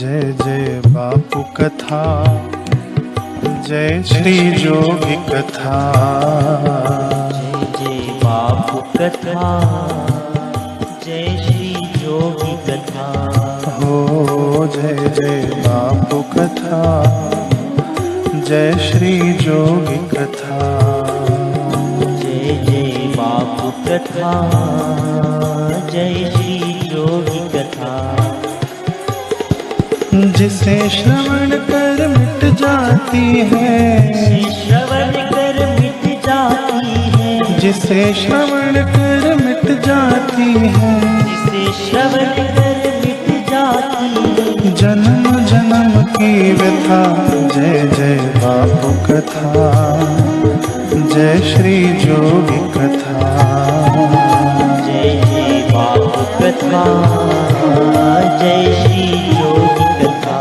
जय जय बापू कथा, जय श्री जोगी कथा। जय जय बापू कथा, जय श्री जोगी कथा। हो जय जय बापू कथा, जय श्री जोगी कथा। जय जय बापू कथा, जय श्री जोगी कथा। जिसे श्रवण कर मिट जाती है, श्रवण कर मिट जाती है, जिसे श्रवण कर मिट जाती है, जिसे श्रवण कर मिट जाती है। जन्म जन्म की व्यथा। जय जय बापू कथा, जय श्री जोगी कथा। जय जय बापू कथा, जय श्री जोगी कथा।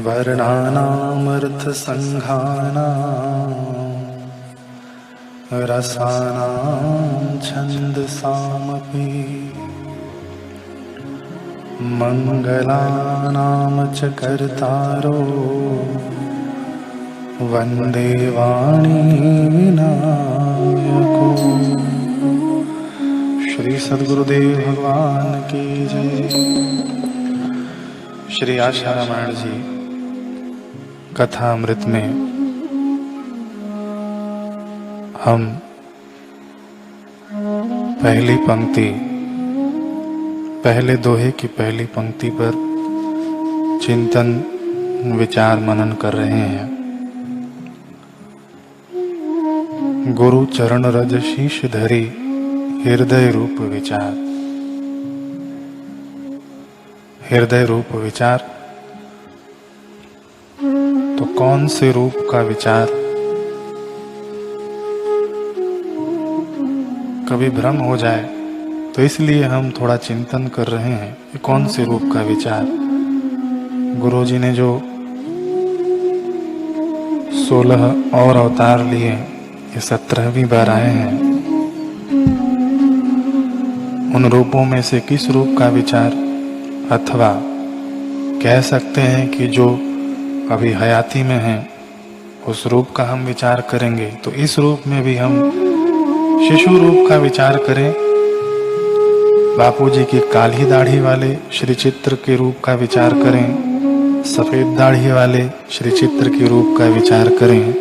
वर्णानामर्थ संघानां रसानां छन्दसामपि मंगलानां च कर्तारो वन्दे वाणी विनायको। श्री सद्गुरुदेव भगवान की जय। श्री आशा रामायण जी कथा अमृत में हम पहली पंक्ति, पहले दोहे की पहली पंक्ति पर चिंतन विचार मनन कर रहे हैं। गुरु चरण रज शीश धरी, हृदय रूप विचार। हृदय रूप विचार तो कौन से रूप का विचार? कभी भ्रम हो जाए तो इसलिए हम थोड़ा चिंतन कर रहे हैं कि कौन से रूप का विचार। गुरुजी ने जो 16 और अवतार लिए, ये 17वीं बार आए हैं। उन रूपों में से किस रूप का विचार, अथवा कह सकते हैं कि जो अभी हयाती में है उस रूप का हम विचार करेंगे। तो इस रूप में भी हम शिशु रूप का विचार करें, बापूजी की काली दाढ़ी वाले श्री चित्र के रूप का विचार करें, सफेद दाढ़ी वाले श्री चित्र के रूप का विचार करें,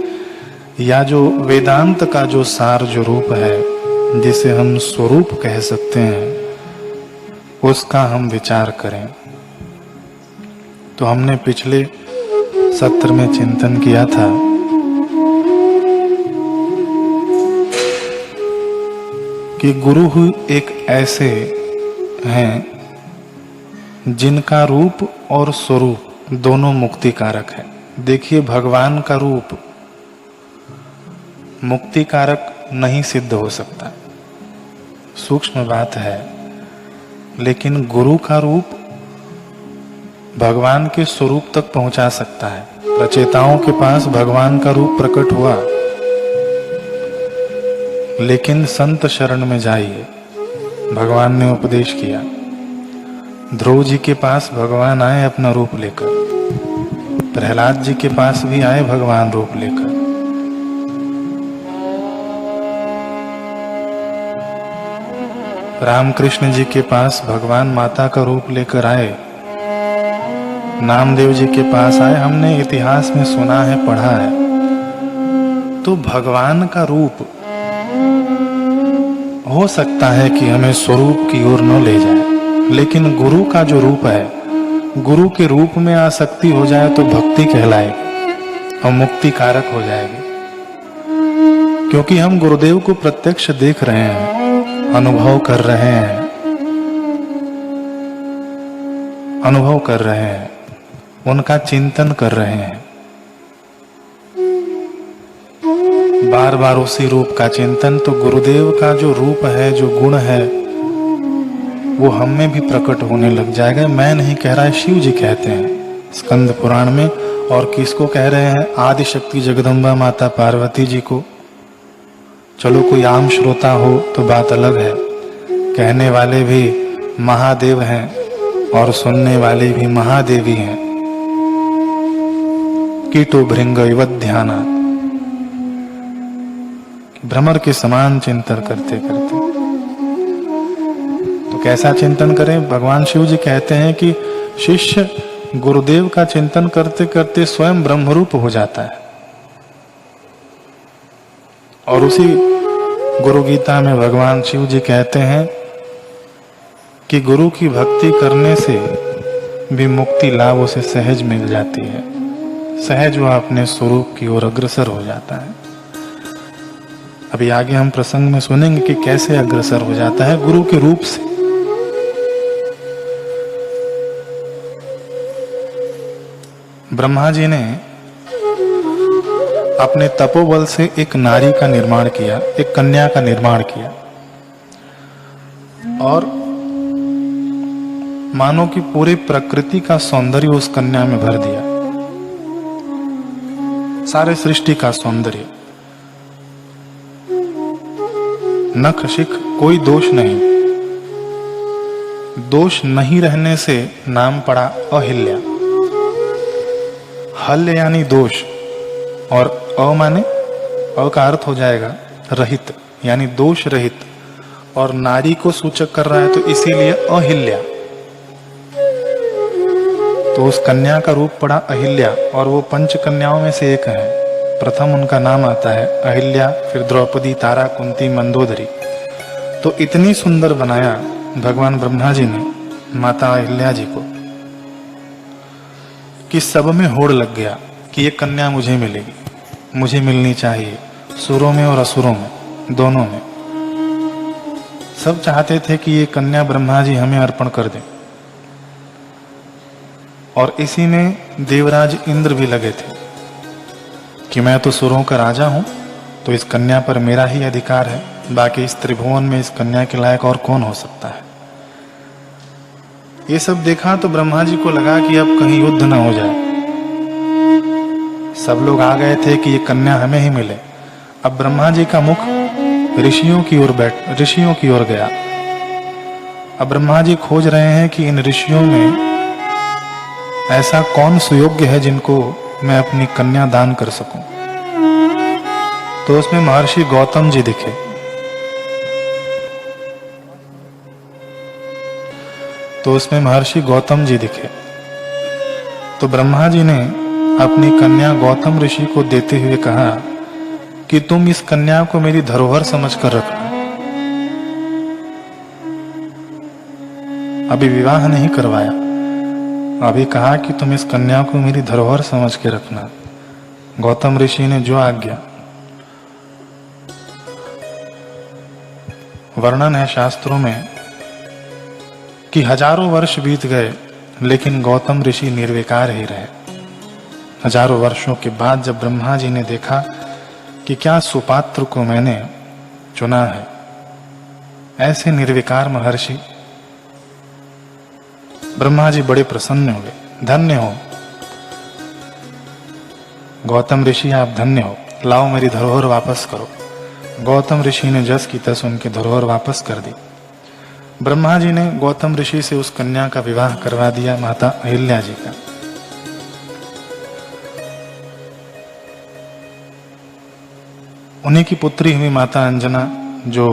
या जो वेदांत का जो सार जो रूप है जिसे हम स्वरूप कह सकते हैं उसका हम विचार करें। तो हमने पिछले सत्र में चिंतन किया था कि गुरु ही एक ऐसे हैं जिनका रूप और स्वरूप दोनों मुक्ति कारक है। देखिए, भगवान का रूप मुक्ति कारक नहीं सिद्ध हो सकता, सूक्ष्म बात है, लेकिन गुरु का रूप भगवान के स्वरूप तक पहुंचा सकता है। रचयिताओं के पास भगवान का रूप प्रकट हुआ, लेकिन संत शरण में जाइए, भगवान ने उपदेश किया। ध्रुव जी के पास भगवान आए अपना रूप लेकर, प्रहलाद जी के पास भी आए भगवान रूप लेकर। रामकृष्ण जी के पास भगवान माता का रूप लेकर आए, नामदेव जी के पास आए, हमने इतिहास में सुना है, पढ़ा है। तो भगवान का रूप हो सकता है कि हमें स्वरूप की ओर न ले जाए, लेकिन गुरु का जो रूप है, गुरु के रूप में आसक्ति हो जाए तो भक्ति कहलाएगी और मुक्ति कारक हो जाएगी। क्योंकि हम गुरुदेव को प्रत्यक्ष देख रहे हैं, अनुभव कर रहे हैं, अनुभव कर रहे हैं, उनका चिंतन कर रहे हैं। बार बार उसी रूप का चिंतन, तो गुरुदेव का जो रूप है, जो गुण है, वो हम में भी प्रकट होने लग जाएगा। मैं नहीं कह रहा है, शिव जी कहते हैं स्कंद पुराण में। और किसको कह रहे हैं? आदि शक्ति जगदम्बा माता पार्वती जी को। चलो कोई आम श्रोता हो तो बात अलग है, कहने वाले भी महादेव हैं और सुनने वाले भी महादेवी हैं। कीटो भृंग इवत् ध्याना, भ्रमर के समान चिंतन करते करते। तो कैसा चिंतन करें? भगवान शिव जी कहते हैं कि शिष्य गुरुदेव का चिंतन करते करते स्वयं ब्रह्मरूप हो जाता है। और उसी गुरु गीता में भगवान शिव जी कहते हैं कि गुरु की भक्ति करने से भी मुक्ति लाभ उसे सहज मिल जाती है। सहज वह अपने स्वरूप की ओर अग्रसर हो जाता है। अभी आगे हम प्रसंग में सुनेंगे कि कैसे अग्रसर हो जाता है, गुरु के रूप से। ब्रह्मा जी ने अपने तपोबल से एक नारी का निर्माण किया, एक कन्या का निर्माण किया, और मानो कि पूरी प्रकृति का सौंदर्य उस कन्या में भर दिया। सारे सृष्टि का सौंदर्य, नख शिख कोई दोष नहीं। दोष नहीं रहने से नाम पड़ा अहिल्या। हल्य यानी दोष, और अ माने अ का अर्थ हो जाएगा रहित, यानी दोष रहित, और नारी को सूचक कर रहा है तो इसीलिए अहिल्या। तो उस कन्या का रूप पड़ा अहिल्या, और वो पंच कन्याओं में से एक है। प्रथम उनका नाम आता है अहिल्या, फिर द्रौपदी, तारा, कुंती, मंदोदरी। तो इतनी सुंदर बनाया भगवान ब्रह्मा जी ने माता अहिल्या जी को कि सब में होड़ लग गया कि ये कन्या मुझे मिलेगी, मुझे मिलनी चाहिए। सुरों में और असुरों में, दोनों में सब चाहते थे कि ये कन्या ब्रह्मा जी हमें अर्पण कर दें। और इसी में देवराज इंद्र भी लगे थे कि मैं तो सुरों का राजा हूं, तो इस कन्या पर मेरा ही अधिकार है, बाकी इस त्रिभुवन में इस कन्या के लायक और कौन हो सकता है। ये सब देखा तो ब्रह्मा जी को लगा कि अब कहीं युद्ध ना हो जाए। सब लोग आ गए थे कि ये कन्या हमें ही मिले। अब ब्रह्मा जी का मुख ऋषियों की ओर गया। अब ब्रह्मा जी खोज रहे हैं कि इन ऋषियों में ऐसा कौन सुयोग्य है जिनको मैं अपनी कन्या दान कर सकूं। तो उसमें महर्षि गौतम जी दिखे। तो ब्रह्मा जी ने अपनी कन्या गौतम ऋषि को देते हुए कहा कि तुम इस कन्या को मेरी धरोहर समझकर रखना। अभी विवाह नहीं करवाया, अभी कहा कि तुम इस कन्या को मेरी धरोहर समझ के रखना। गौतम ऋषि ने जो आज्ञा। वर्णन है शास्त्रों में कि हजारों वर्ष बीत गए, लेकिन गौतम ऋषि निर्विकार ही रहे। हजारों वर्षों के बाद जब ब्रह्मा जी ने देखा कि क्या सुपात्र को मैंने चुना है, ऐसे निर्विकार महर्षि, ब्रह्मा जी बड़े प्रसन्न हुए। धन्य हो गौतम ऋषि, आप धन्य हो, लाओ मेरी धरोहर वापस करो। गौतम ऋषि ने जस की तस उनकी धरोहर वापस कर दी। ब्रह्मा जी ने गौतम ऋषि से उस कन्या का विवाह करवा दिया, माता अहिल्या जी का। उन्हीं की पुत्री हुई माता अंजना, जो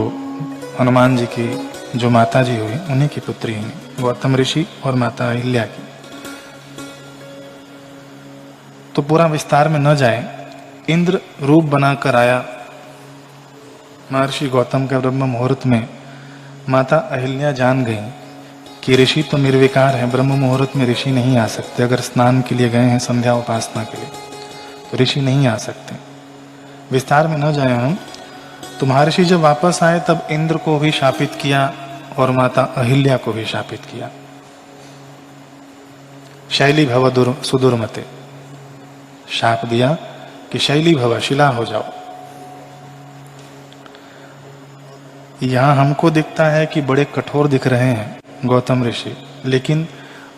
हनुमान जी की जो माता जी हुई, उन्हीं की पुत्री हुई गौतम ऋषि और माता अहिल्या की। तो पूरा विस्तार में न जाए, इंद्र रूप बनाकर आया महर्षि गौतम के ब्रह्म मुहूर्त में। माता अहिल्या जान गई कि ऋषि तो निर्विकार है, ब्रह्म मुहूर्त में ऋषि नहीं आ सकते। अगर स्नान के लिए गए हैं संध्या उपासना के लिए तो ऋषि नहीं आ सकते। विस्तार में न जाए हम, तो महर्षि जब वापस आए तब इंद्र को भी शापित किया और माता अहिल्या को भी शापित किया। शैली भव सुदुर्मते, शाप दिया कि शैली भव, शिला हो जाओ। यहाँ हमको दिखता है कि बड़े कठोर दिख रहे हैं गौतम ऋषि, लेकिन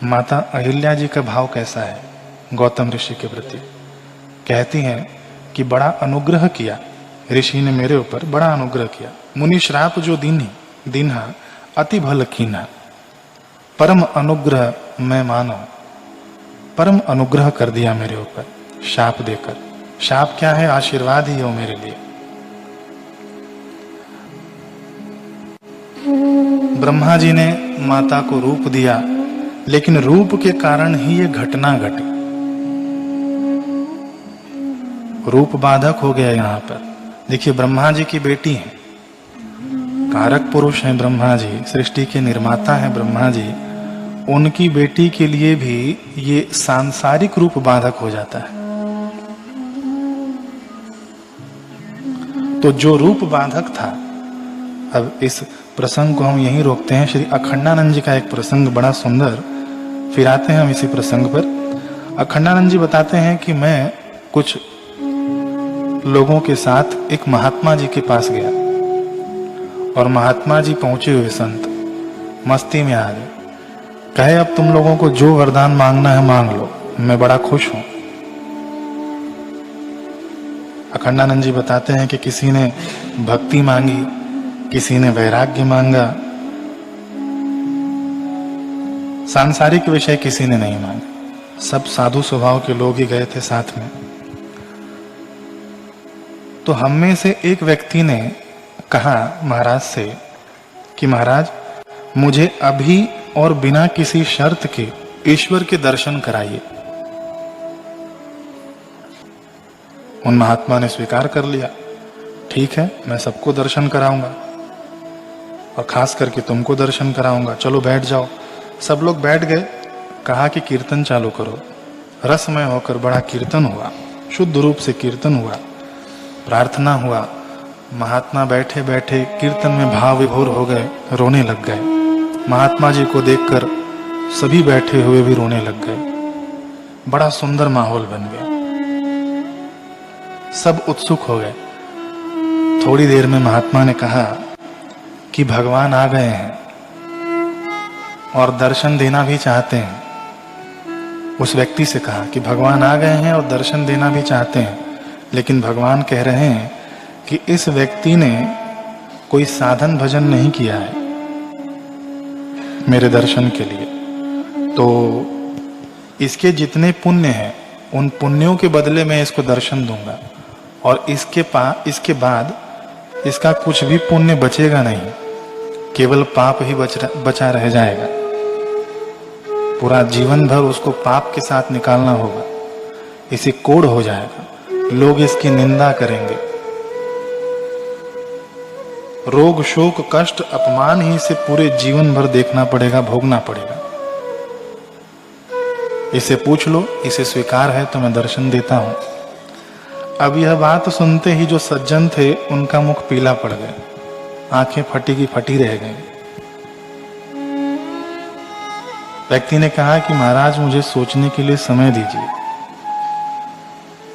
माता अहिल्या जी का भाव कैसा है गौतम ऋषि के प्रति। कहती हैं कि बड़ा अनुग्रह किया ऋषि ने मेरे ऊपर, बड़ा अनुग्रह किया। मुनि श्राप जो दीन्हा अति भल कीन्हा, परम अनुग्रह मैं मानो। परम अनुग्रह कर दिया मेरे ऊपर शाप देकर। शाप क्या है? आशीर्वाद ही हो मेरे लिए। ब्रह्मा जी ने माता को रूप दिया, लेकिन रूप के कारण ही ये घटना घटी। रूप बाधक हो गया यहाँ पर। देखिए, ब्रह्मा जी की बेटी है, कारक पुरुष हैं ब्रह्मा जी, सृष्टि के निर्माता हैं ब्रह्मा जी। उनकी बेटी के लिए भी ये सांसारिक रूप बाधक हो जाता है। तो जो रूप बाधक था, अब इस प्रसंग को हम यहीं रोकते हैं। श्री अखंडानंद जी का एक प्रसंग बड़ा सुंदर, फिर आते हैं हम इसी प्रसंग पर। अखंडानंद जी बताते हैं कि मैं कुछ लोगों के साथ एक महात्मा जी के पास गया और महात्मा जी पहुंचे हुए संत मस्ती में आ गए। कहे, अब तुम लोगों को जो वरदान मांगना है मांग लो, मैं बड़ा खुश हूं। अखंडानंद जी बताते हैं कि किसी ने भक्ति मांगी, किसी ने वैराग्य मांगा, सांसारिक विषय किसी ने नहीं मांगा। सब साधु स्वभाव के लोग ही गए थे साथ में। तो हम में से एक व्यक्ति ने कहा महाराज से कि महाराज, मुझे अभी और बिना किसी शर्त के ईश्वर के दर्शन कराइए। उन महात्मा ने स्वीकार कर लिया, ठीक है, मैं सबको दर्शन कराऊंगा और खास करके तुमको दर्शन कराऊंगा, चलो बैठ जाओ। सब लोग बैठ गए। कहा कि कीर्तन चालू करो। रसमय होकर बड़ा कीर्तन हुआ, शुद्ध रूप से कीर्तन हुआ, प्रार्थना हुआ। महात्मा बैठे बैठे कीर्तन में भाव विभोर हो गए, रोने लग गए। महात्मा जी को देखकर सभी बैठे हुए भी रोने लग गए। बड़ा सुंदर माहौल बन गया, सब उत्सुक हो गए। थोड़ी देर में महात्मा ने कहा कि भगवान आ गए हैं और दर्शन देना भी चाहते हैं। उस व्यक्ति से कहा कि भगवान आ गए हैं और दर्शन देना भी चाहते हैं, लेकिन भगवान कह रहे हैं कि इस व्यक्ति ने कोई साधन भजन नहीं किया है मेरे दर्शन के लिए, तो इसके जितने पुण्य हैं उन पुण्यों के बदले मैं इसको दर्शन दूंगा और इसके बाद इसका कुछ भी पुण्य बचेगा नहीं, केवल पाप ही बचा रह जाएगा। पूरा जीवन भर उसको पाप के साथ निकालना होगा, इसे कोढ़ हो जाएगा, लोग इसकी निंदा करेंगे, रोग शोक कष्ट अपमान ही इसे पूरे जीवन भर देखना पड़ेगा, भोगना पड़ेगा। इसे पूछ लो, इसे स्वीकार है तो मैं दर्शन देता हूं। अब यह बात सुनते ही जो सज्जन थे उनका मुख पीला पड़ गया, आंखें फटी की फटी रह गई। व्यक्ति ने कहा कि महाराज मुझे सोचने के लिए समय दीजिए।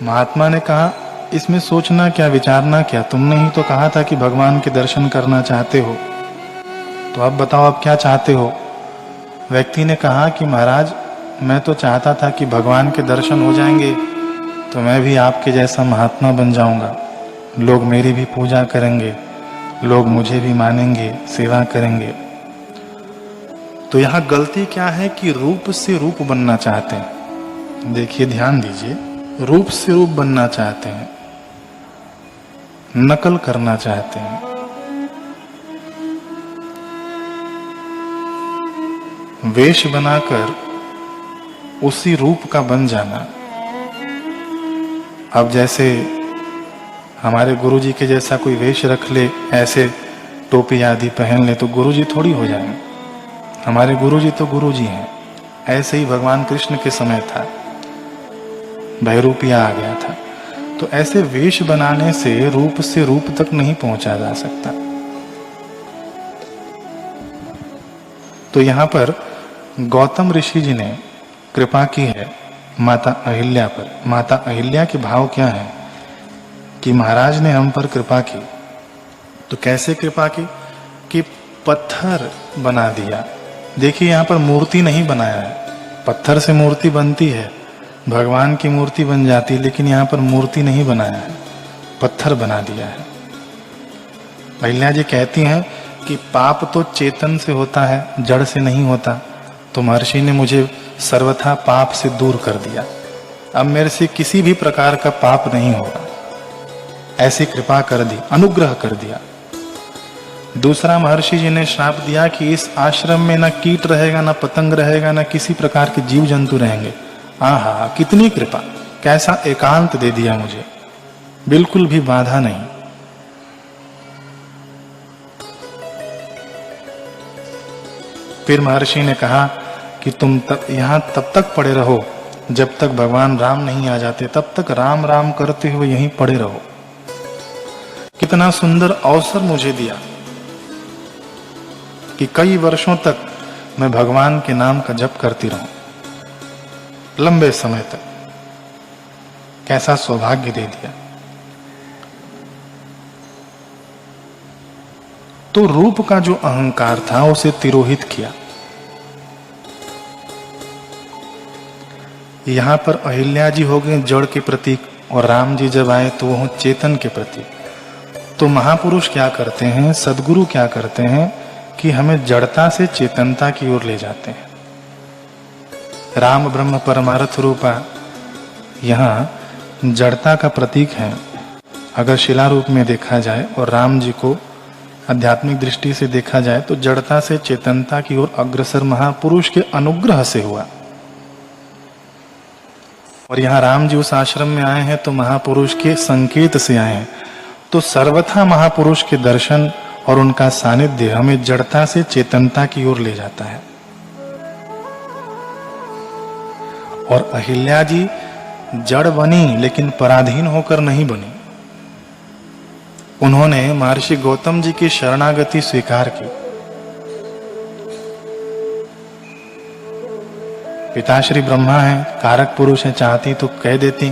महात्मा ने कहा, इसमें सोचना क्या, विचारना क्या, तुमने ही तो कहा था कि भगवान के दर्शन करना चाहते हो, तो अब बताओ अब क्या चाहते हो। व्यक्ति ने कहा कि महाराज मैं तो चाहता था कि भगवान के दर्शन हो जाएंगे तो मैं भी आपके जैसा महात्मा बन जाऊंगा, लोग मेरी भी पूजा करेंगे, लोग मुझे भी मानेंगे, सेवा करेंगे। तो यहाँ गलती क्या है कि रूप से रूप बनना चाहते हैं। देखिए, ध्यान दीजिए, रूप से रूप बनना चाहते हैं, नकल करना चाहते हैं। वेश बनाकर उसी रूप का बन जाना। अब जैसे हमारे गुरुजी के जैसा कोई वेश रख ले, ऐसे टोपी आदि पहन ले तो गुरुजी थोड़ी हो जाएंगे। हमारे गुरुजी तो गुरुजी हैं। ऐसे ही भगवान कृष्ण के समय था, बहरूपिया आ गया था। तो ऐसे वेश बनाने से रूप तक नहीं पहुंचा जा सकता। तो यहां पर गौतम ऋषि जी ने कृपा की है माता अहिल्या पर। माता अहिल्या के भाव क्या है कि महाराज ने हम पर कृपा की। तो कैसे कृपा की पत्थर बना दिया। देखिए यहाँ पर मूर्ति नहीं बनाया है, पत्थर से मूर्ति बनती है, भगवान की मूर्ति बन जाती है, लेकिन यहाँ पर मूर्ति नहीं बनाया है, पत्थर बना दिया है। अहिल्या जी कहती हैं कि पाप तो चेतन से होता है, जड़ से नहीं होता। तो महर्षि ने मुझे सर्वथा पाप से दूर कर दिया, अब मेरे से किसी भी प्रकार का पाप नहीं होगा, ऐसी कृपा कर दी, अनुग्रह कर दिया। दूसरा, महर्षि जी ने श्राप दिया कि इस आश्रम में न कीट रहेगा, न पतंग रहेगा, न किसी प्रकार के जीव जंतु रहेंगे। आहा, कितनी कृपा, कैसा एकांत दे दिया मुझे, बिल्कुल भी बाधा नहीं। फिर महर्षि ने कहा कि तुम यहां तब तक पड़े रहो जब तक भगवान राम नहीं आ जाते, तब तक राम राम करते हुए यहीं पड़े रहो। कितना सुंदर अवसर मुझे दिया कि कई वर्षों तक मैं भगवान के नाम का जप करती रहूं, लंबे समय तक। कैसा सौभाग्य दे दिया। तो रूप का जो अहंकार था उसे तिरोहित किया। यहां पर अहिल्या जी हो गए जड़ के प्रतीक, और राम जी जब आए तो वो चेतन के प्रतीक। तो महापुरुष क्या करते हैं, सदगुरु क्या करते हैं कि हमें जड़ता से चेतनता की ओर ले जाते हैं। राम ब्रह्म परमार्थ रूपा यहाँ जड़ता का प्रतीक है अगर शिला रूप में देखा जाए, और राम जी को आध्यात्मिक दृष्टि से देखा जाए तो जड़ता से चेतनता की ओर अग्रसर महापुरुष के अनुग्रह से हुआ। और यहाँ राम जी उस आश्रम में आए हैं तो महापुरुष के संकेत से आए हैं। तो सर्वथा महापुरुष के दर्शन और उनका सानिध्य हमें जड़ता से चेतनता की ओर ले जाता है। और अहिल्या जी जड़ बनी लेकिन पराधीन होकर नहीं बनी। उन्होंने महर्षि गौतम जी की शरणागति स्वीकार की। पिताश्री ब्रह्मा हैं, कारक पुरुष हैं, चाहती तो कह देती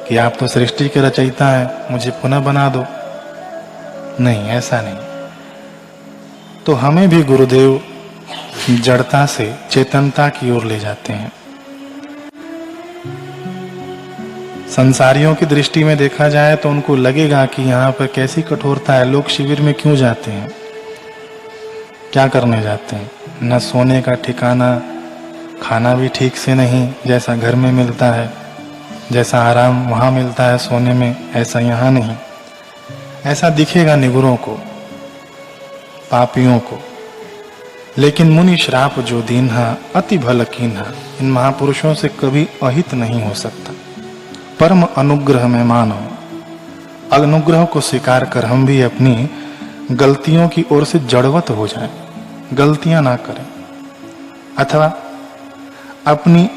कि आप तो सृष्टि के रचयिता हैं, मुझे पुनः बना दो। नहीं, ऐसा नहीं। तो हमें भी गुरुदेव जड़ता से चेतनता की ओर ले जाते हैं। संसारियों की दृष्टि में देखा जाए तो उनको लगेगा कि यहाँ पर कैसी कठोरता है, लोग शिविर में क्यों जाते हैं, क्या करने जाते हैं, न सोने का ठिकाना, खाना भी ठीक से नहीं, जैसा घर में मिलता है, जैसा आराम वहाँ मिलता है सोने में, ऐसा यहाँ नहीं। ऐसा दिखेगा निगुरों को, पापियों को। लेकिन मुनि श्राप जो दीन्हा अति भल कीन्हा, इन महापुरुषों से कभी अहित नहीं हो सकता। परम अनुग्रह में मानो, अनुग्रह को स्वीकार कर हम भी अपनी गलतियों की ओर से जड़वत हो जाएं, गलतियां ना करें, अथवा अपनी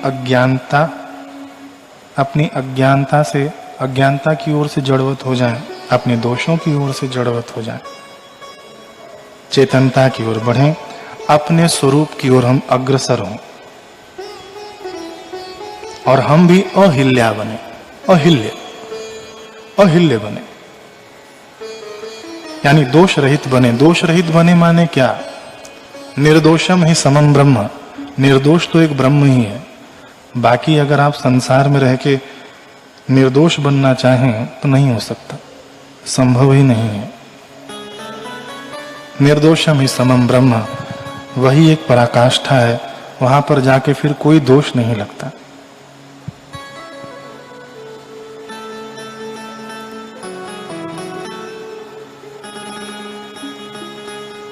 अज्ञानता की ओर से जड़वत हो जाएं, अपने दोषों की ओर से जड़वत हो जाएं, चेतनता की ओर बढ़ें, अपने स्वरूप की ओर हम अग्रसर हों, और हम भी अहिल्या बने, अहिल्य बने, यानी दोष रहित बने। दोष रहित बने माने क्या? निर्दोषम ही समम ब्रह्म, निर्दोष तो एक ब्रह्म ही है। बाकी अगर आप संसार में रह के निर्दोष बनना चाहें तो नहीं हो सकता, संभव ही नहीं है। निर्दोषम ही समम ब्रह्म, वही एक पराकाष्ठा है, वहां पर जाके फिर कोई दोष नहीं लगता।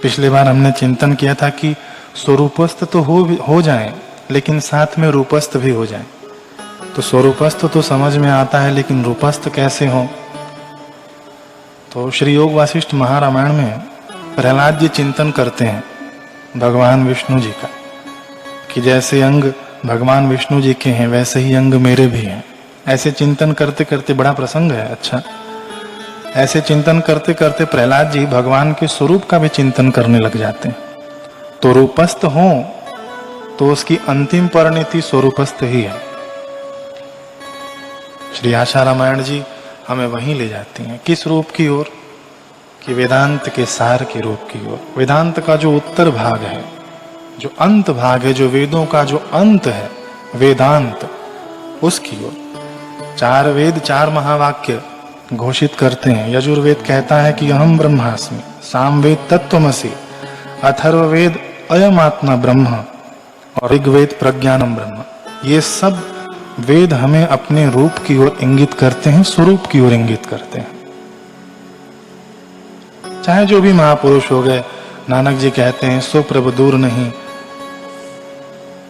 पिछले बार हमने चिंतन किया था कि स्वरूपस्थ तो हो जाए, लेकिन साथ में रूपस्थ भी हो जाए। तो स्वरूपस्थ तो समझ में आता है, लेकिन रूपस्थ कैसे हो? तो श्री योग वासिष्ठ महारामायण में प्रहलाद जी चिंतन करते हैं भगवान विष्णु जी का, कि जैसे अंग भगवान विष्णु जी के हैं वैसे ही अंग मेरे भी हैं। ऐसे चिंतन करते करते, बड़ा प्रसंग है, अच्छा, ऐसे चिंतन करते करते प्रहलाद जी भगवान के स्वरूप का भी चिंतन करने लग जाते हैं। तो रूपस्थ हो तो उसकी अंतिम परिणति स्वरूपस्थ ही है। श्री आशा रामायण जी हमें वहीं ले जाती हैं, किस रूप की ओर? कि वेदांत के सार के रूप की ओर, वेदांत का जो उत्तर भाग है, जो अंत भाग है, जो वेदों का जो अंत है, वेदांत, उसकी ओर। 4 वेद 4 महावाक्य घोषित करते हैं। यजुर्वेद कहता है कि अहम ब्रह्मास्मि, सामवेद तत्त्वमसि, अथर्ववेद अयम आत्मा ब्रह्म और ऋग्वेद प्रज्ञानम ब्रह्म। ये सब वेद हमें अपने रूप की ओर इंगित करते हैं, स्वरूप की ओर इंगित करते हैं। चाहे जो भी महापुरुष हो गए, नानक जी कहते हैं सो प्रभु दूर नहीं,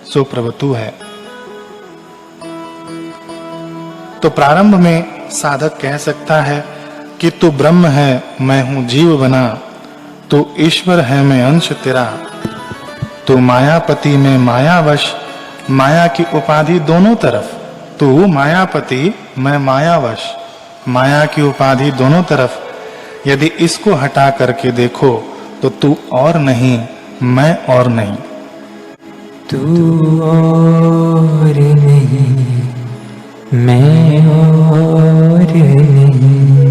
सो प्रभु तू है। तो प्रारंभ में साधक कह सकता है कि तू ब्रह्म है, मैं हूं जीव बना, तू ईश्वर है, मैं अंश तेरा, तू मायापति में मायावश, माया की उपाधि दोनों तरफ, तू मायापति मैं मायावश, माया की उपाधि दोनों तरफ। यदि इसको हटा करके देखो तो तू और नहीं, मैं और नहीं। तू और नहीं, मैं और नहीं,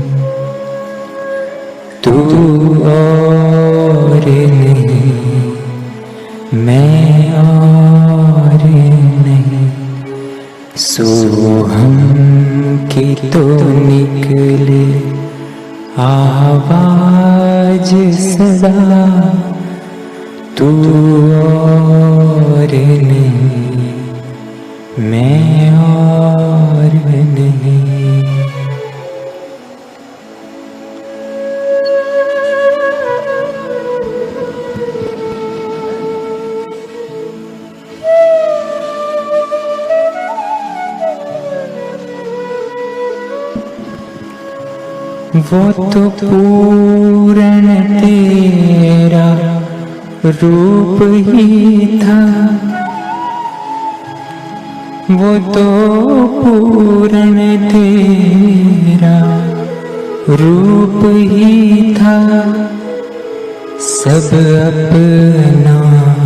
तू और नहीं, मैं और नहीं। सोहम की तो निकले आवाज सदा, तू और नहीं, मैं और नहीं। वो तो पूर्ण तेरा रूप ही था, वो तो पूर्ण तेरा रूप ही था। सब अपना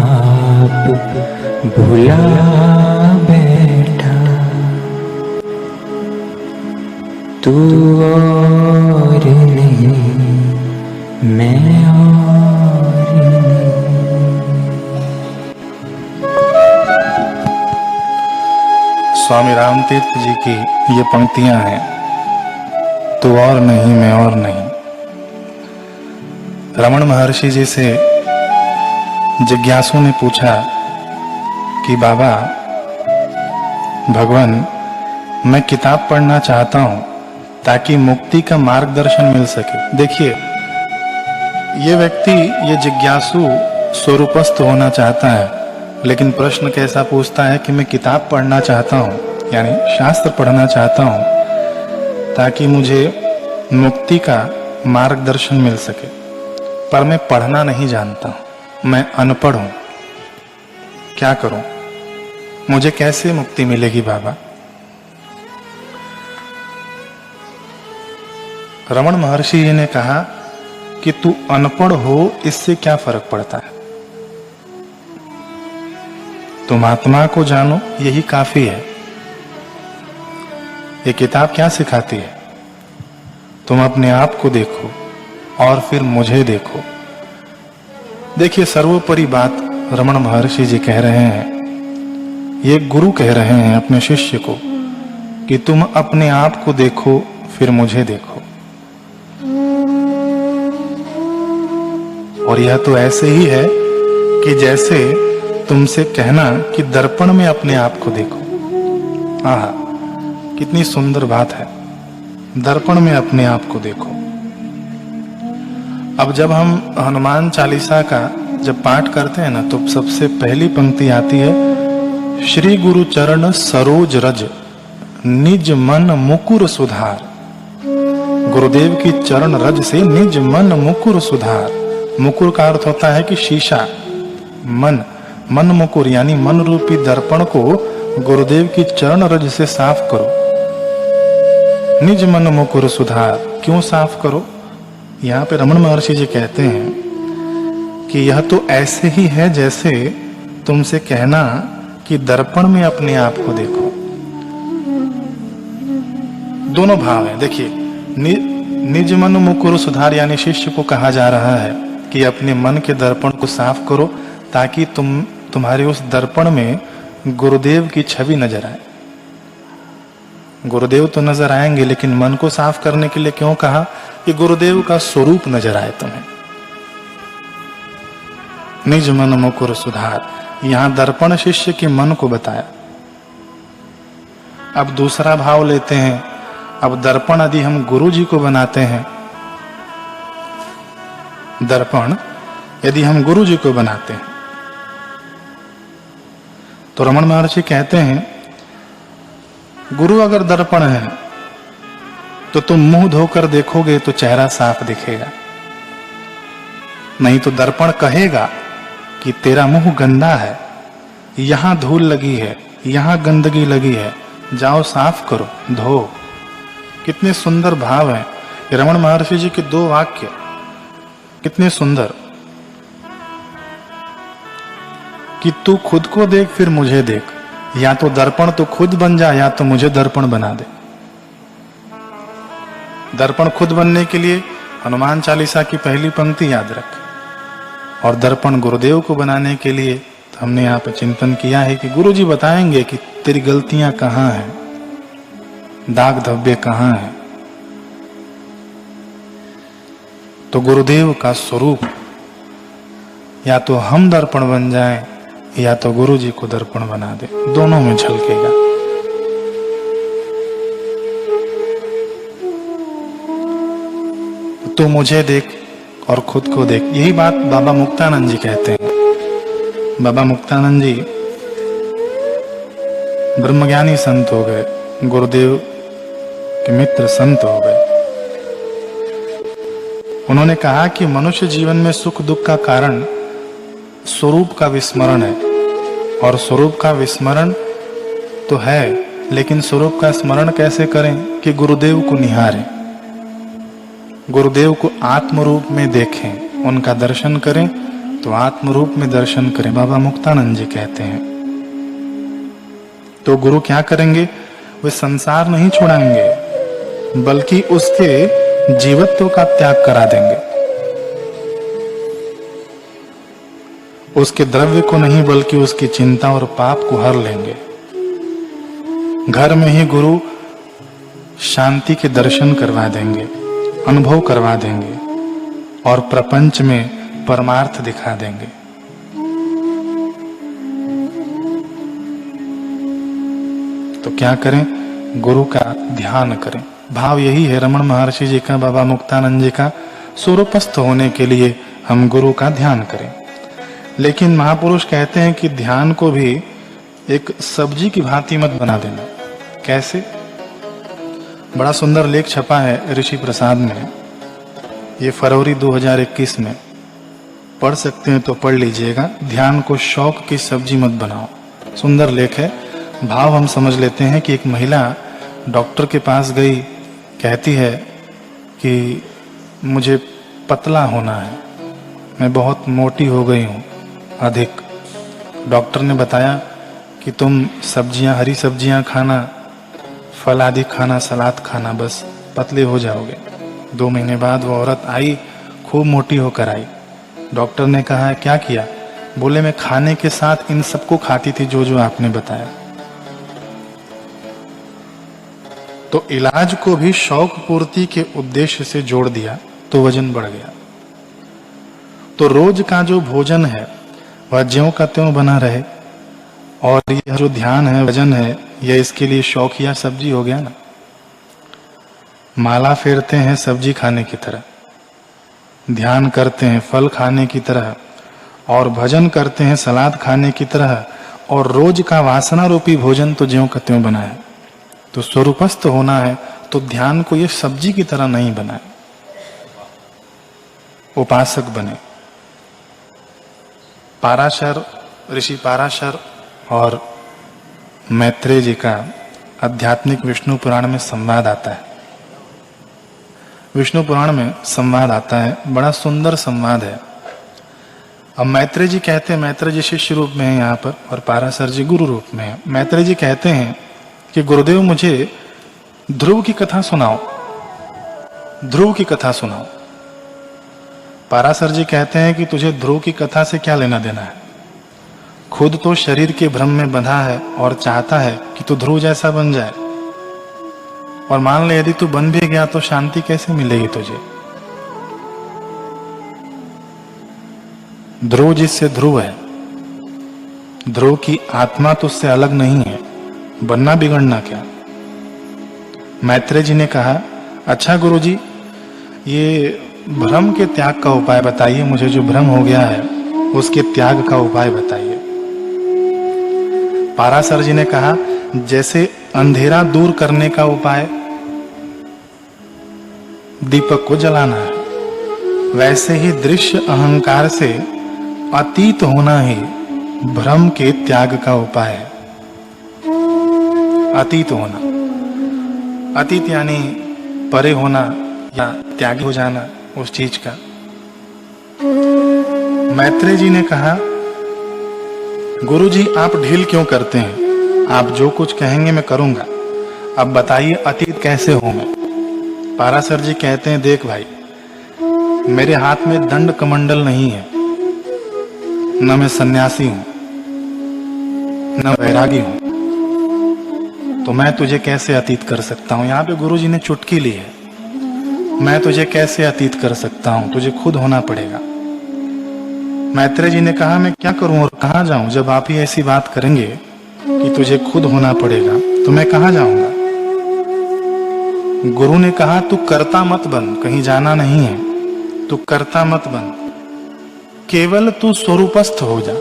आप भुला बैठा, तू और नहीं, मैं और नहीं। स्वामी रामतीर्थ जी की ये पंक्तियां हैं, तू और नहीं, मैं और नहीं। रमण महर्षि जी से जिज्ञासु ने पूछा कि बाबा भगवान, मैं किताब पढ़ना चाहता हूं ताकि मुक्ति का मार्गदर्शन मिल सके। देखिए, ये व्यक्ति, ये जिज्ञासु स्वरूपस्थ होना चाहता है, लेकिन प्रश्न कैसा पूछता है कि मैं किताब पढ़ना चाहता हूं, यानी शास्त्र पढ़ना चाहता हूं ताकि मुझे मुक्ति का मार्गदर्शन मिल सके, पर मैं पढ़ना नहीं जानता हूं, मैं अनपढ़ हूं, क्या करूं, मुझे कैसे मुक्ति मिलेगी बाबा? रमण महर्षि जी ने कहा कि तू अनपढ़ हो, इससे क्या फर्क पड़ता है, तुम आत्मा को जानो, यही काफी है। ये किताब क्या सिखाती है? तुम अपने आप को देखो और फिर मुझे देखो। देखिए, सर्वोपरि बात रमण महर्षि जी कह रहे हैं, ये गुरु कह रहे हैं अपने शिष्य को कि तुम अपने आप को देखो फिर मुझे देखो। और यह तो ऐसे ही है कि जैसे तुमसे कहना कि दर्पण में अपने आप को देखो। आहा, कितनी सुंदर बात है, दर्पण में अपने आप को देखो। अब जब हम हनुमान चालीसा का जब पाठ करते हैं ना, तो सबसे पहली पंक्ति आती है, श्री गुरु चरण सरोज रज निज मन मुकुर सुधार। गुरुदेव की चरण रज से निज मन मुकुर सुधार। मुकुर का अर्थ होता है कि शीशा, मन, मन मुकुर यानी मन रूपी दर्पण को गुरुदेव की चरण रज से साफ करो। निज मन मुकुर सुधार, क्यों साफ करो? यहाँ पे रमण महर्षि जी कहते हैं कि यह तो ऐसे ही है जैसे तुमसे कहना कि दर्पण में अपने आप को देखो। दोनों भाव हैं। देखिए, निज मन मुकुर सुधार, यानी शिष्य को कहा जा रहा है कि अपने मन के दर्पण को साफ करो ताकि तुम्हारे उस दर्पण में गुरुदेव की छवि नजर आए। गुरुदेव तो नजर आएंगे, लेकिन मन को साफ करने के लिए क्यों कहा कि गुरुदेव का स्वरूप नजर आए तुम्हें। निज मन मुकुर सुधार, यहां दर्पण शिष्य के मन को बताया। अब दूसरा भाव लेते हैं। अब दर्पण यदि हम गुरु जी को बनाते हैं, दर्पण यदि हम गुरु जी को बनाते हैं, तो रमण महर्षि कहते हैं गुरु अगर दर्पण है तो तुम मुंह धोकर देखोगे तो चेहरा साफ दिखेगा, नहीं तो दर्पण कहेगा कि तेरा मुंह गंदा है, यहां धूल लगी है, यहां गंदगी लगी है, जाओ साफ करो, धो। कितने सुंदर भाव हैं रमण महर्षि जी के दो वाक्य, कितने सुंदर कि तू खुद को देख फिर मुझे देख, या तो दर्पण तो खुद बन जा या तो मुझे दर्पण बना दे। दर्पण खुद बनने के लिए हनुमान चालीसा की पहली पंक्ति याद रख, और दर्पण गुरुदेव को बनाने के लिए तो हमने यहाँ पर चिंतन किया है कि गुरु जी बताएंगे कि तेरी गलतियां कहाँ हैं, दाग धब्बे कहाँ हैं। तो गुरुदेव का स्वरूप या तो हम दर्पण बन जाएं या तो गुरु जी को दर्पण बना दे, दोनों में झलकेगा। तो मुझे देख और खुद को देख, यही बात बाबा मुक्तानंद जी कहते हैं। बाबा मुक्तानंद जी ब्रह्मज्ञानी संत हो गए, गुरुदेव के मित्र संत हो गए। उन्होंने कहा कि मनुष्य जीवन में सुख दुख का कारण स्वरूप का विस्मरण है, और स्वरूप का विस्मरण तो है, लेकिन स्वरूप का स्मरण कैसे करें कि गुरुदेव को निहारें, गुरुदेव को आत्म रूप में देखें, उनका दर्शन करें तो आत्म रूप में दर्शन करें, बाबा मुक्तानंद जी कहते हैं। तो गुरु क्या करेंगे, वे संसार नहीं छोड़ाएंगे बल्कि उसके जीवत्व का त्याग करा देंगे, उसके द्रव्य को नहीं बल्कि उसकी चिंता और पाप को हर लेंगे। घर में ही गुरु शांति के दर्शन करवा देंगे, अनुभव करवा देंगे, और प्रपंच में परमार्थ दिखा देंगे। तो क्या करें, गुरु का ध्यान करें। भाव यही है रमण महर्षि जी का, बाबा मुक्तानंद जी का, स्वरूपस्थ होने के लिए हम गुरु का ध्यान करें। लेकिन महापुरुष कहते हैं कि ध्यान को भी एक सब्जी की भांति मत बना देना। कैसे? बड़ा सुंदर लेख छपा है ऋषि प्रसाद में, ये फरवरी 2021 में, पढ़ सकते हैं तो पढ़ लीजिएगा। ध्यान को शौक की सब्जी मत बनाओ, सुंदर लेख है। भाव हम समझ लेते हैं कि एक महिला डॉक्टर के पास गई, कहती है कि मुझे पतला होना है, मैं बहुत मोटी हो गई हूँ अधिक। डॉक्टर ने बताया कि तुम सब्जियां, हरी सब्जियां खाना, फल आदि खाना, सलाद खाना, बस पतले हो जाओगे। 2 महीने बाद वो औरत आई, खूब मोटी होकर आई। डॉक्टर ने कहा क्या किया? बोले मैं खाने के साथ इन सबको खाती थी जो जो आपने बताया। तो इलाज को भी शौक पूर्ति के उद्देश्य से जोड़ दिया तो वजन बढ़ गया। तो रोज का जो भोजन है वह ज्यों का त्यों बना रहे, और यह जो ध्यान है, वजन है, यह इसके लिए शौकिया सब्जी हो गया ना। माला फेरते हैं सब्जी खाने की तरह, ध्यान करते हैं फल खाने की तरह, और भजन करते हैं सलाद खाने की तरह, और रोज का वासना रूपी भोजन तो ज्यों का त्यों बना है। तो स्वरूपस्थ होना है तो ध्यान को ये सब्जी की तरह नहीं बनाए, उपासक बने। पाराशर, ऋषि पाराशर और मैत्रेय जी का आध्यात्मिक विष्णु पुराण में संवाद आता है। विष्णु पुराण में संवाद आता है, बड़ा सुंदर संवाद है। अब मैत्रेय जी कहते हैं, मैत्रेय जी शिष्य रूप में है यहाँ पर और पाराशर जी गुरु रूप में है। मैत्रेय जी कहते हैं कि गुरुदेव मुझे ध्रुव की कथा सुनाओ। ध्रुव की कथा सुनाओ। पाराशर जी कहते हैं कि तुझे ध्रुव की कथा से क्या लेना देना है, खुद तो शरीर के भ्रम में बंधा है और चाहता है कि तू ध्रुव जैसा बन जाए। और मान ले यदि तू बन भी गया तो शांति कैसे मिलेगी तुझे। ध्रुव जिससे ध्रुव है, ध्रुव की आत्मा तो उससे अलग नहीं है, बनना बिगड़ना क्या। मैत्रेय जी ने कहा, अच्छा गुरुजी, ये भ्रम के त्याग का उपाय बताइए, मुझे जो भ्रम हो गया है उसके त्याग का उपाय बताइए। पाराशर जी ने कहा, जैसे अंधेरा दूर करने का उपाय दीपक को जलाना है, वैसे ही दृश्य अहंकार से अतीत होना ही भ्रम के त्याग का उपाय है। अतीत होना, अतीत यानी परे होना या त्यागी हो जाना उस चीज का। मैत्रेय जी ने कहा, गुरुजी आप ढील क्यों करते हैं, आप जो कुछ कहेंगे मैं करूंगा, अब बताइए अतीत कैसे हूं मैं। पाराशर जी कहते हैं, देख भाई, मेरे हाथ में दंड कमंडल नहीं है, न मैं सन्यासी हूं न वैरागी हूं, तो मैं तुझे कैसे अतीत कर सकता हूं। यहां पे गुरुजी ने चुटकी ली है, मैं तुझे कैसे अतीत कर सकता हूं, तुझे खुद होना पड़ेगा। मैत्रेय जी ने कहा, मैं क्या करूं और कहां जाऊं, जब आप ही ऐसी बात करेंगे कि तुझे खुद होना पड़ेगा तो मैं कहां जाऊंगा। गुरु ने कहा, तू कर्ता मत बन, कहीं जाना नहीं है, तू कर्ता मत बन, केवल तू स्वरूपस्थ हो जा।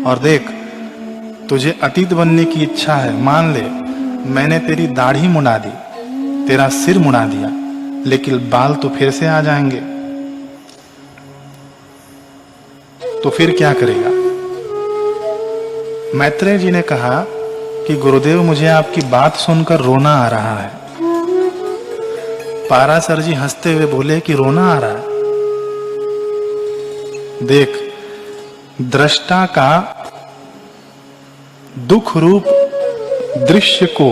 और देख, तुझे अतीत बनने की इच्छा है, मान ले मैंने तेरी दाढ़ी मुड़ा दी, तेरा सिर मुड़ा दिया, लेकिन बाल तो फिर से आ जाएंगे, तो फिर क्या करेगा। मैत्रेय जी ने कहा कि गुरुदेव, मुझे आपकी बात सुनकर रोना आ रहा है। पाराशर जी हंसते हुए बोले कि रोना आ रहा है। देख, दृष्टा का दुख रूप दृश्य को,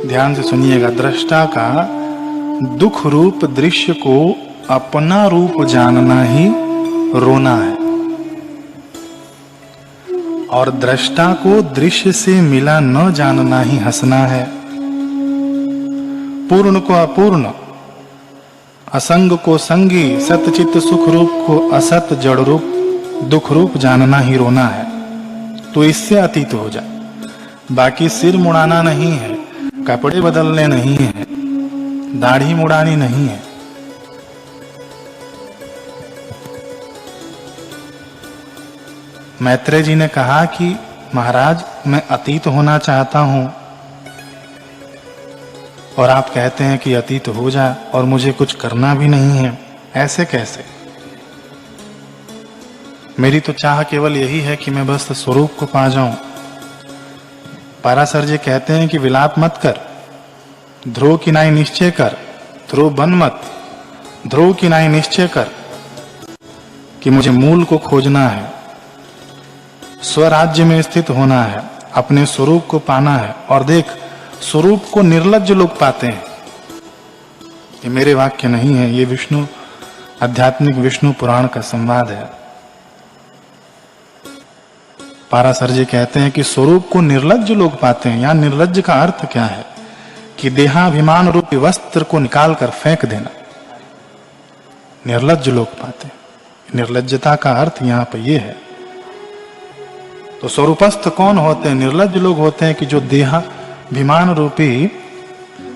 ध्यान से सुनिएगा, दृष्टा का दुख रूप दृश्य को अपना रूप जानना ही रोना है, और दृष्टा को दृश्य से मिला न जानना ही हंसना है। पूर्ण को अपूर्ण, असंग को संगी, सतचित सुख रूप को असत जड़ रूप दुख रूप जानना ही रोना है। तो इससे अतीत हो जा, बाकी सिर मुड़ाना नहीं है, कपड़े बदलने नहीं है, दाढ़ी मुड़ानी नहीं है। मैत्रेय जी ने कहा कि महाराज, मैं अतीत होना चाहता हूं और आप कहते हैं कि अतीत हो जा और मुझे कुछ करना भी नहीं है, ऐसे कैसे। मेरी तो चाह केवल यही है कि मैं बस स्वरूप को पा जाऊं। पाराशर जी कहते हैं कि विलाप मत कर, ध्रुव की नाई निश्चय कर, ध्रुव बन मत, ध्रुव की नाई निश्चय कर कि मुझे मूल को खोजना है, स्वराज्य में स्थित होना है, अपने स्वरूप को पाना है। और देख, स्वरूप को निर्लज्ज लोग पाते हैं, ये मेरे वाक्य नहीं है, ये विष्णु आध्यात्मिक विष्णु पुराण का संवाद है। पाराशर जी कहते हैं कि स्वरूप को निर्लज्ज लोग पाते हैं। यहां निर्लज्ज का अर्थ क्या है कि देहाभिमान रूपी वस्त्र को निकाल कर फेंक देना, निर्लज्ज लोग पाते हैं। निर्लज्जता का अर्थ यहां पर यह है। तो स्वरूपस्थ कौन होते हैं? निर्लज्ज लोग होते हैं कि जो देहाभिमान रूपी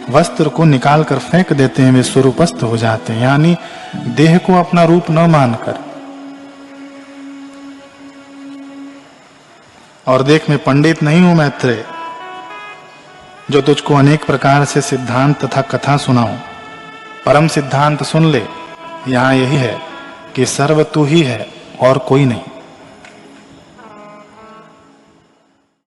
वस्त्र को निकाल कर फेंक देते हैं, वे स्वरूपस्थ हो जाते हैं, यानी देह को अपना रूप न मानकर। और देख, मैं पंडित नहीं हूं मैत्रेय, जो तुझको अनेक प्रकार से सिद्धांत तथा कथा सुनाऊं। परम सिद्धांत सुन ले, यहां यही है कि सर्व तू ही है और कोई नहीं।